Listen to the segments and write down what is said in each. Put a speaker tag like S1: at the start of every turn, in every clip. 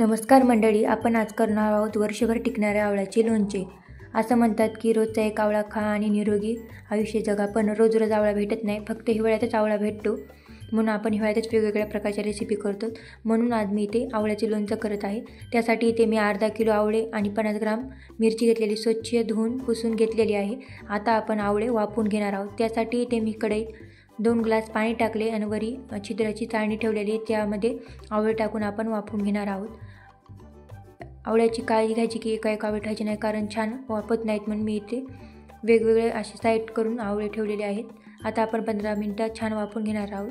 S1: नमस्कार मंडळी, आपण आज करणार आहोत वर्षभर टिकणाऱ्या आवळ्याचे लोणचे। असं म्हणतात की रोजचा एक आवळा खा आणि निरोगी आयुष्य जगा, पण रोज रोज आवळा भेटत नाही, फक्त हिवाळ्यातच आवळा भेटतो। म्हणून आपण हिवाळ्यातच वेगवेगळ्या प्रकारच्या रेसिपी करतो। म्हणून आज मी इथे आवळ्याचे लोणचं करत आहे। त्यासाठी इथे मी अर्धा किलो आवळे आणि 50 ग्राम मिरची घेतलेली, स्वच्छ धुवून पुसून घेतलेली आहे। आता आपण आवळे वाफवून घेणार आहोत। त्यासाठी इथे मी कढईत 2 ग्लास पाणी टाकले आणि वरी छिद्राची चाळणी ठेवलेली, त्यामध्ये आवळे टाकून आपण वाफवून घेणार आहोत। आवळ्याची काळजी घ्यायची की एका आवळे ठेवायचे नाही, कारण छान वाफत नाहीत, म्हणून मी इथे वेगवेगळे असे साईड करून आवळे ठेवलेले आहेत। आता आपण 15 मिनिटं छान वाफवून घेणार आहोत।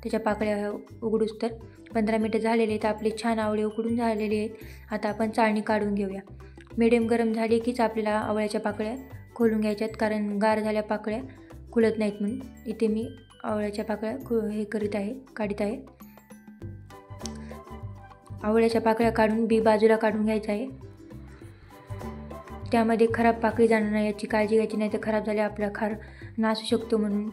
S1: त्याच्या पाकळ्या उघडूस तर 15 मिनिटं झालेले आहेत, आपले छान आवळे उकडून झालेले आहेत। आता आपण चाळणी काढून घेऊया। मीडियम गरम झाली कीच आपल्याला आवळ्याच्या पाकळ्या खोलून घ्यायच्यात, कारण गार झाल्या पाकळ्या खुलत नाहीत। म्हणून इथे मी आवळ्याच्या पाकळ्या काढत आहे। आवळ्याच्या पाकळ्या काढून बी बाजूला काढून घ्यायचं आहे। त्यामध्ये खराब पाकळी जाणार नाही याची काळजी घ्यायची, नाही तर खराब झाले आपला खार नासू शकतो, म्हणून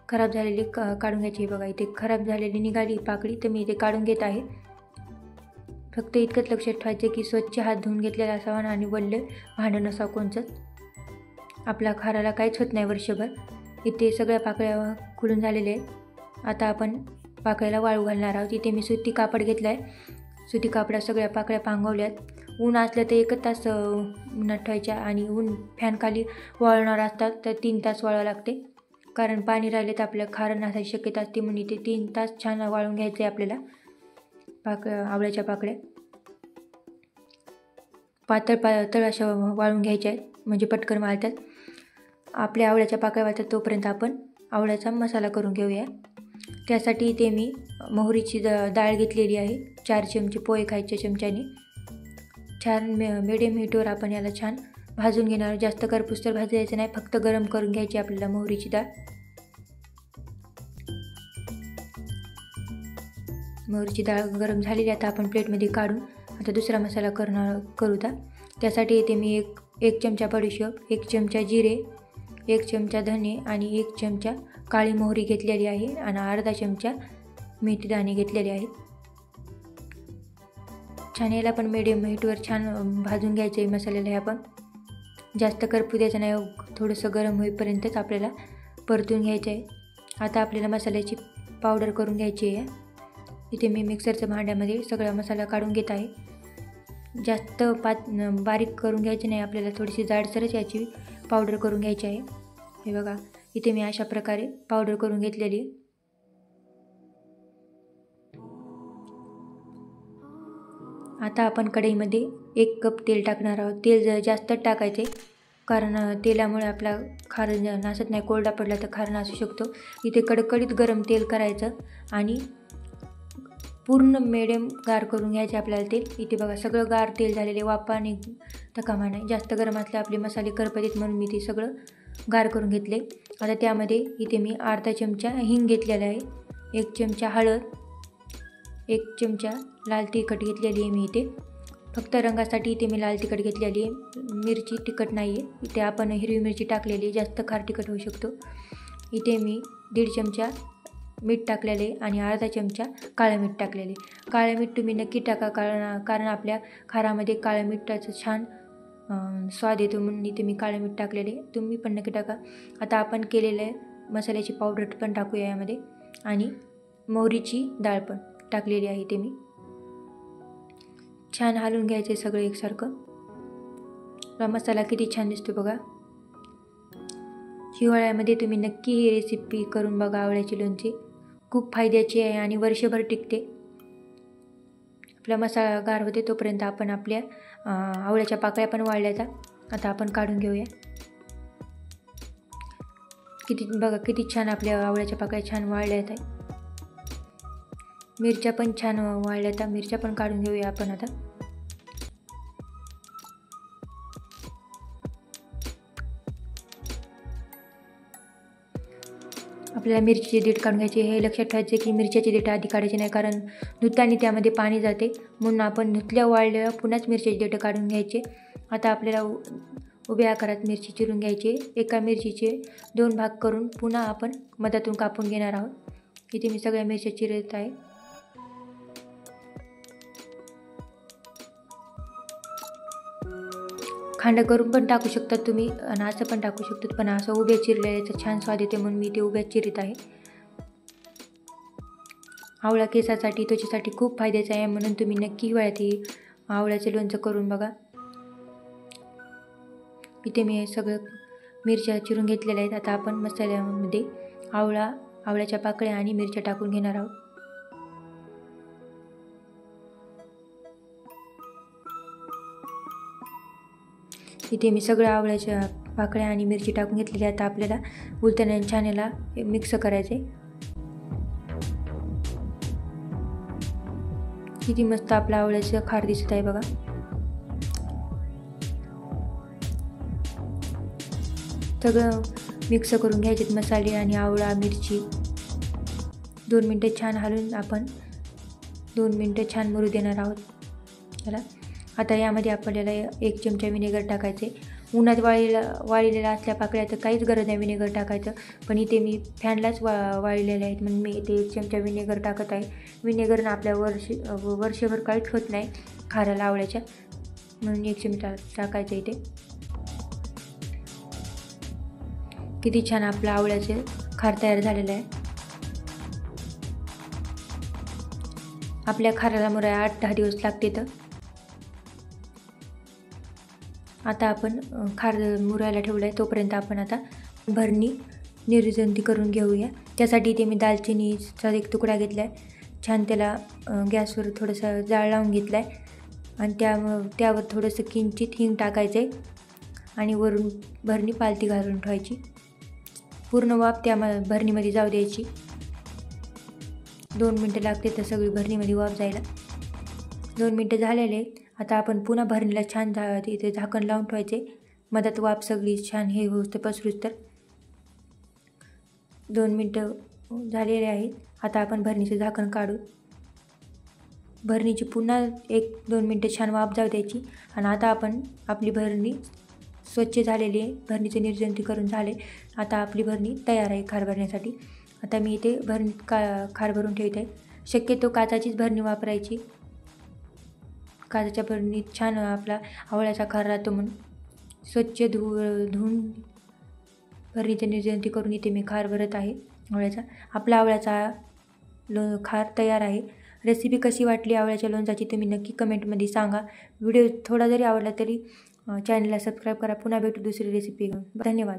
S1: खराब झालेली काढून घ्यायची। बघा इथे खराब झालेली निघाली पाकळी, तर मी इथे काढून घेत आहे। फक्त इतकंच लक्षात ठेवायचं की स्वच्छ हात धुवून घेतलेला असावा आणि वल्ले भांडं नसावं कोणचंच, आपल्या खाराला काहीच होत नाही वर्षभर। इथे सगळ्या पाकळ्या खुलून झालेल्या आहेत। आता आपण पाकळ्याला वाळू घालणार आहोत। इथे मी सुती कापड घेतलं आहे, सुती कापडात सगळ्या पाकळ्या पांगवल्यात। ऊन असलं तर 1 तास उन्हात ठेवायच्या, आणि ऊन फॅनखाली वाळणार असतात तर 3 तास वाळावं लागते, कारण पाणी राहिले तर आपल्या खार नासायची शक्यता असते। म्हणून इथे 3 तास छान वाळून घ्यायचं आहे आपल्याला। आवळ्याच्या पाकळ्या पातळ अशा वाळून घ्यायच्या आहेत, म्हणजे पटकन वाळतात। आपल्या आवळ्याच्या पाकळ्या वाळतात तोपर्यंत आपण आवळ्याचा मसाला करून घेऊया। त्यासाठी इथे मी मोहरीची डाळ घेतलेली आहे, 4 चमचे पोहे खायच्या चमच्याने। छान मिडियम हीटवर आपण याला छान भाजून घेणार। जास्त करपूस तर भाजायचं नाही, फक्त गरम करून घ्यायची आपल्याला मोहरीची डाळ। मोहरीची डाळ गरम झालेली, आता आपण प्लेटमध्ये काढून आता दुसरा मसाला करू। त्यासाठी इथे मी एक चमचा बडीशेप, 1 चमचा जिरे, 1 चमचा धने आणि 1 चमचा काळी मोहरी घेतलेली आहे, आणि अर्धा चमचा मेथी दाणे घेतलेले आहेत। छान याला पण मीडियम हीटवर छान भाजून घ्यायचं आहे मसाल्याला। हे आपण जास्त करपू द्यायचं नाही, थोडंसं गरम होईपर्यंतच आपल्याला परतून घ्यायचं आहे। आता आपल्याला मसाल्याची पावडर करून घ्यायची आहे। इथे मी मिक्सरच्या भांड्यामध्ये सगळा मसाला काढून घेत आहे। जास्त बारीक करून घ्यायची नाही, आपल्याला थोडीशी जाडसरच याची पावडर करून घ्यायची आहे। हे बघा इथे मी अशा प्रकारे पावडर करून घेतलेली आहे। आता आपण कढईमध्ये 1 कप तेल टाकणार आहोत। तेल जास्त टाकायचे, कारण तेलामुळे आपला खार नासत नाही, कोरडा पडला तर खार नासू शकतो। इथे कडकडीत गरम तेल करायचं आणि पूर्ण मिडियम गार करून घ्यायचे आपल्याला तेल। इथे बघा सगळं गार तेल झालेले, वाफा निघता कामा नाही। जास्त गरम असले आपले मसाले करपतात, म्हणून मी ते सगळं गार करून घेतले। आता त्यामध्ये इथे मी अर्धा चमचा हिंग घेतलेला आहे, 1 चमचा हळद, 1 चमचा लाल तिखट घेतलेली आहे मी इथे। फक्त रंगासाठी इथे मी लाल तिखट घेतलेली आहे, मिरची तिखट नाही आहे। इथे आपण हिरवी मिरची टाकलेली आहे, जास्त खार तिखट होऊ शकतो। इथे मी 1.5 चमचा मीठ टाकलेले आणि अर्धा चमचा काळं मीठ टाकलेले। काळं मीठ तुम्ही नक्की टाका, कारण आपल्या खारामध्ये काळं मिठाचं छान स्वाद येतो, म्हणून इथे मी काळं मीठ टाकलेले, तुम्ही पण नक्की टाका। आता आपण केलेले मसाल्याची पावडर पण टाकूया यामध्ये, आणि मोहरीची डाळ पण टाकलेली आहे इथे मी। छान हलवून घ्यायचे सगळं एकसारखं। मसाला किती छान दिसतो बघा। हिवाळ्यामध्ये तुम्ही नक्की ही रेसिपी करून बघा। आवळ्याची लोणची खूप फायद्याची आहे आणि वर्षभर टिकते। आपला मसाला गार होते तोपर्यंत आपण आपल्या आवळ्याच्या पाकळ्या पण वाळल्यात, आता आपण काढून घेऊया। किती छान आपल्या आवळ्याच्या पाकळ्या छान वाळल्यात आहे। मिरच्या पण छान वाळल्यात, मिरच्या पण काढून घेऊया आपण आता। आपल्याला मिरचीचे देठ काढून घ्यायचे। हे लक्षात ठेवायचे की मिरच्याचे देठ आधी काढायचे नाही, कारण धुताना त्यामध्ये पाणी जाते, म्हणून आपण धुतल्या वाळल्या पुन्हाच मिरच्याचे देठ काढून घ्यायचे। आता आपल्याला उभ्या आकारात मिरची चिरून घ्यायची। एका मिरचीचे 2 भाग करून पुन्हा आपण मधातून कापून घेणार आहोत। इथे मी सगळ्या मिरच्या चिरत आहे। खांड करून पण टाकू शकतात तुम्ही आणि असं पण टाकू शकतात, पण असं उभ्या चिरलेल्याचा छान स्वाद येते म्हणून मी ते उभ्या चिरीत आहे. आवळा केसासाठी त्वचेसाठी खूप फायद्याचा आहे, म्हणून तुम्ही नक्की हिवाळ्यात हे आवळ्याचं लोणचं करून बघा. इथे मी सगळं मिरच्या चिरून घेतलेल्या आहेत. आता आपण मसाल्यामध्ये आवळ्याच्या पाकळ्या आणि मिरच्या टाकून घेणार आहोत. इथे मी सगळं आवळ्याच्या पाकळ्या आणि मिरची टाकून घेतलेली. आता आपल्याला उलटण्याने छान याला मिक्स करायचे. किती मस्त आपलं आवळ्याचं खार दिसत आहे बघा. सगळं मिक्स करून घ्यायचे मसाले आणि आवळा मिरची. 2 मिनटं छान हलवून आपण 2 मिनटं छान मुरू देणार आहोत याला. आता यामध्ये आपल्याला 1 चमचा विनेगर टाकायचे. उन्हात वाळलेला असल्या पाकळ्या तर काहीच गरज नाही विनेगर टाकायचं, पण इथे मी फॅनलाच वाळलेले आहेत म्हणून मी इथे 1 चमचा विनेगर टाकत आहे. विनेगरनं आपल्या वर्षभर काहीच होत नाही खाराला आवळ्याच्या, म्हणून 1 चमचा टाकायचं इथे. किती छान आपलं आवळ्याचे खार तयार झालेलं आहे. आपल्या खाराला मुरायला 8-10 दिवस लागते. तर आता आपण खार मुरायला ठेवलं आहे, तोपर्यंत आपण आता भरणी निर्जंती करून घेऊया. त्यासाठी इथे मी दालचिनीचा 1 तुकडा घेतला आहे. छान त्याला गॅसवर थोडंसं जाळ लावून घेतला आहे आणि त्यावर थोडंसं किंचित हिंग टाकायचं आहे आणि वरून भरणी पालती घालून ठेवायची. पूर्ण वाफ त्या भरणीमध्ये जाऊ द्यायची. 2 मिनटं लागते तर सगळी भरणीमध्ये वाफ जायला. 2 मिनटं झालेले आहेत. आता आपण पुन्हा भरणीला छान इथे झाकण लावून ठेवायचे. मधात वाफ सगळी छान हे होतं पसरूच तर. 2 मिनटं झालेले आहेत. आता आपण भरणीचं झाकण काढू. भरणीची पुन्हा 1-2 मिनटं छान वाफ जाऊ द्यायची आणि आता आपण आपली भरणी स्वच्छ झालेली आहे. भरणीचं निर्जंती करून झाले. आता आपली भरणी तयार आहे खार भरण्यासाठी. आता मी इथे भरणीत खार भरून ठेवत आहे. शक्यतो काचाचीच भरणी वापरायची. काचाच्या भरणीत छान आपला आवळ्याचा खार राहतो म्हणून स्वच्छ धुवून भरणीचं निर्जंती करून इथे मी खार भरत आहे आवळ्याचा. आपला आवळ्याचा खार तयार आहे. रेसिपी कशी वाटली आवळ्याच्या लोणच्याची तुम्ही नक्की कमेंटमध्ये सांगा. व्हिडिओ थोडा जरी आवडला तरी चॅनलला सबस्क्राईब करा. पुन्हा भेटू दुसरी रेसिपी घेऊन. धन्यवाद.